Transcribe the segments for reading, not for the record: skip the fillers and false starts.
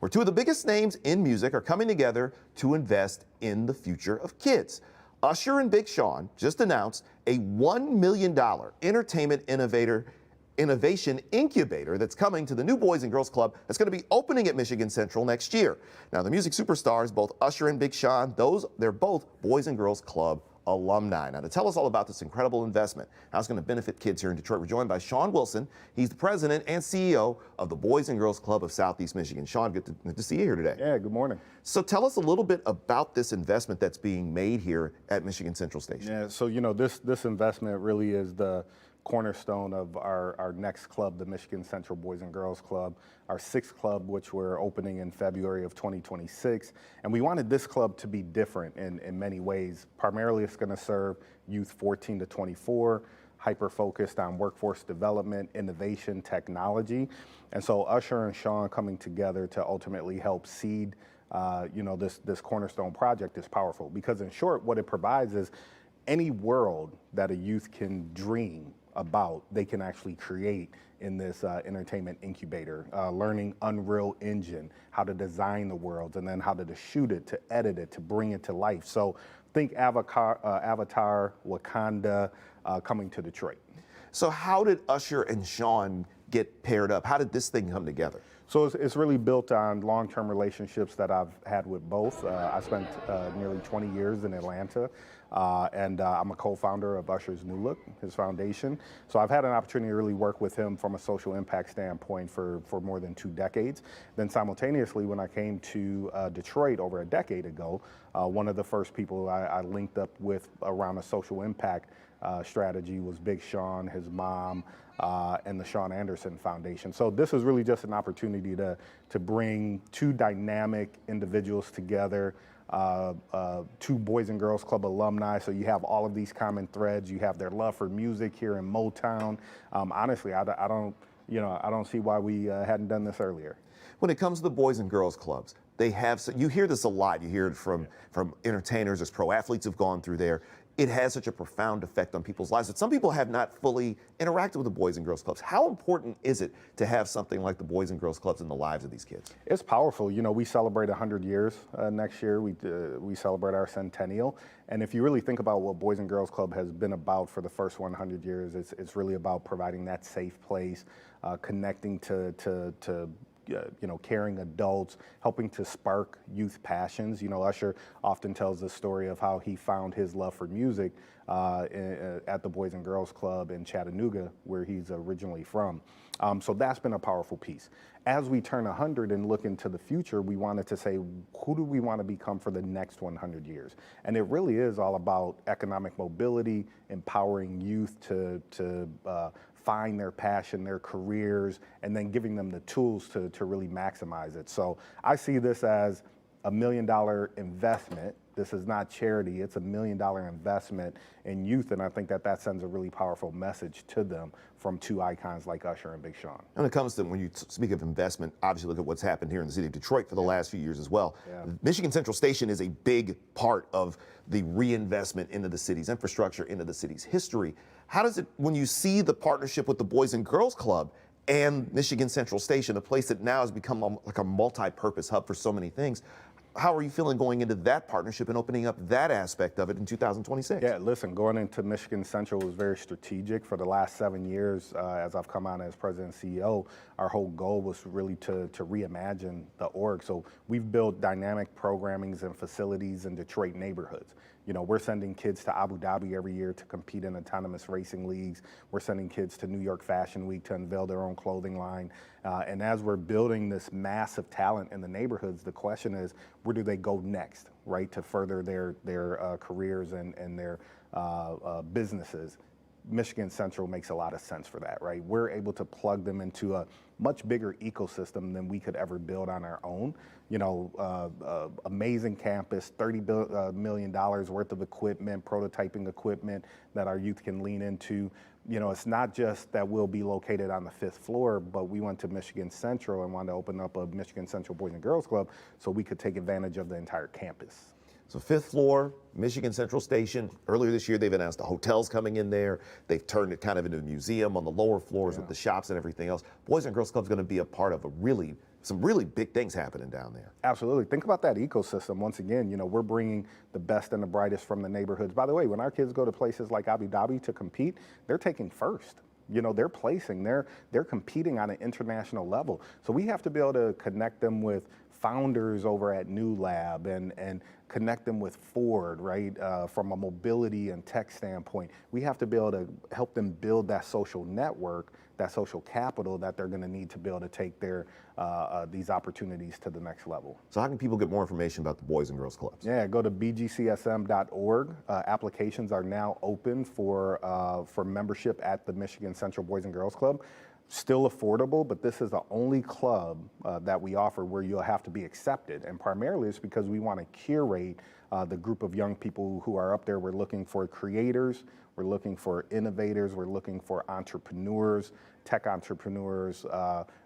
where two of the biggest names in music are coming together to invest in the future of kids. Usher and Big Sean just announced a $1 million entertainment innovation incubator that's coming to the new Boys and Girls Club that's going to be opening at Michigan Central next year. Now, the music superstars, both Usher and Big Sean, they're both Boys and Girls Club alumni. Now, to tell us all about this incredible investment, how it's going to benefit kids here in Detroit, we're joined by Sean Wilson. He's the president and CEO of the Boys and Girls Club of Southeast Michigan. Sean, good to see you here today. Yeah, good morning. So tell us a little bit about this investment that's being made here at Michigan Central Station. Yeah, so this investment really is the cornerstone of our next club, the Michigan Central Boys and Girls Club, our sixth club, which we're opening in February of 2026. And we wanted this club to be different in many ways. Primarily, it's going to serve youth 14 to 24, hyper-focused on workforce development, innovation, technology. And so Usher and Sean coming together to ultimately help seed this cornerstone project is powerful, because in short, what it provides is any world that a youth can dream about, they can actually create in this entertainment incubator, learning Unreal Engine, how to design the worlds, and then how to shoot it, to edit it, to bring it to life. So think Avatar, Wakanda coming to Detroit. So how did Usher and Sean get paired up? How did this thing come together? So it's really built on long-term relationships that I've had with both. I spent nearly 20 years in Atlanta, and I'm a co-founder of Usher's New Look, his foundation. So I've had an opportunity to really work with him from a social impact standpoint for more than 2 decades. Then simultaneously, when I came to Detroit over a decade ago, one of the first people I linked up with around a social impact strategy was Big Sean, his mom, and the Sean Anderson Foundation. So this is really just an opportunity to bring two dynamic individuals together, two Boys and Girls Club alumni. So you have all of these common threads. You have their love for music here in Motown. Honestly, I don't see why we hadn't done this earlier. When it comes to the Boys and Girls Clubs, they have, you hear this a lot. You hear it from entertainers, as pro athletes have gone through there. It has such a profound effect on people's lives that some people have not fully interacted with the Boys and Girls Clubs. How important is it to have something like the Boys and Girls Clubs in the lives of these kids? It's powerful. You know, we celebrate 100 years next year. We celebrate our centennial. And if you really think about what Boys and Girls Club has been about for the first 100 years, it's really about providing that safe place, connecting to caring adults, helping to spark youth passions. You know, Usher often tells the story of how he found his love for music at the Boys and Girls Club in Chattanooga, where he's originally from. So that's been a powerful piece. As we turn 100 and look into the future, we wanted to say, who do we want to become for the next 100 years? And it really is all about economic mobility, empowering youth to find their passion, their careers, and then giving them the tools to really maximize it. So I see this as $1 million investment. This is not charity, it's $1 million investment in youth, and I think that sends a really powerful message to them from two icons like Usher and Big Sean. When it comes to, when you speak of investment, obviously look at what's happened here in the city of Detroit for the last few years as well. Yeah. Michigan Central Station is a big part of the reinvestment into the city's infrastructure, into the city's history. How does it, when you see the partnership with the Boys and Girls Club and Michigan Central Station, a place that now has become like a multi-purpose hub for so many things, how are you feeling going into that partnership and opening up that aspect of it in 2026? Yeah, listen, going into Michigan Central was very strategic. For the last 7 years, as I've come on as president and CEO, our whole goal was really to reimagine the org. So we've built dynamic programmings and facilities in Detroit neighborhoods. You know, we're sending kids to Abu Dhabi every year to compete in autonomous racing leagues. We're sending kids to New York Fashion Week to unveil their own clothing line. And as we're building this massive talent in the neighborhoods, the question is, where do they go next, right, to further their careers and their businesses? Michigan Central makes a lot of sense for that, right? We're able to plug them into a much bigger ecosystem than we could ever build on our own. You know, amazing campus, $30 million worth of equipment, prototyping equipment that our youth can lean into. You know, it's not just that we'll be located on the 5th floor, but we went to Michigan Central and wanted to open up a Michigan Central Boys and Girls Club so we could take advantage of the entire campus. So 5th floor, Michigan Central Station. Earlier this year, they've announced the hotels coming in there. They've turned it kind of into a museum on the lower floors with the shops and everything else. Boys and Girls Club is going to be a part of a really some really big things happening down there. Absolutely. Think about that ecosystem. Once again, we're bringing the best and the brightest from the neighborhoods. By the way, when our kids go to places like Abu Dhabi to compete, they're taking first. They're placing, they're competing on an international level. So we have to be able to connect them with founders over at New Lab and connect them with Ford, right? From a mobility and tech standpoint, we have to be able to help them build that social network, that social capital that they're going to need to be able to take these opportunities to the next level. So how can people get more information about the Boys and Girls Clubs? Yeah, go to bgcsm.org. Applications are now open for membership at the Michigan Central Boys and Girls Club. Still affordable, but this is the only club that we offer where you'll have to be accepted. And primarily it's because we want to curate the group of young people who are up there. We're looking for creators, we're looking for innovators, we're looking for entrepreneurs, tech entrepreneurs,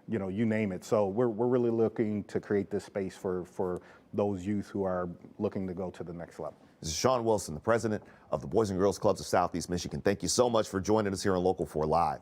you name it. So we're really looking to create this space for those youth who are looking to go to the next level. This is Sean Wilson, the president of the Boys and Girls Clubs of Southeast Michigan. Thank you so much for joining us here on Local 4 Live.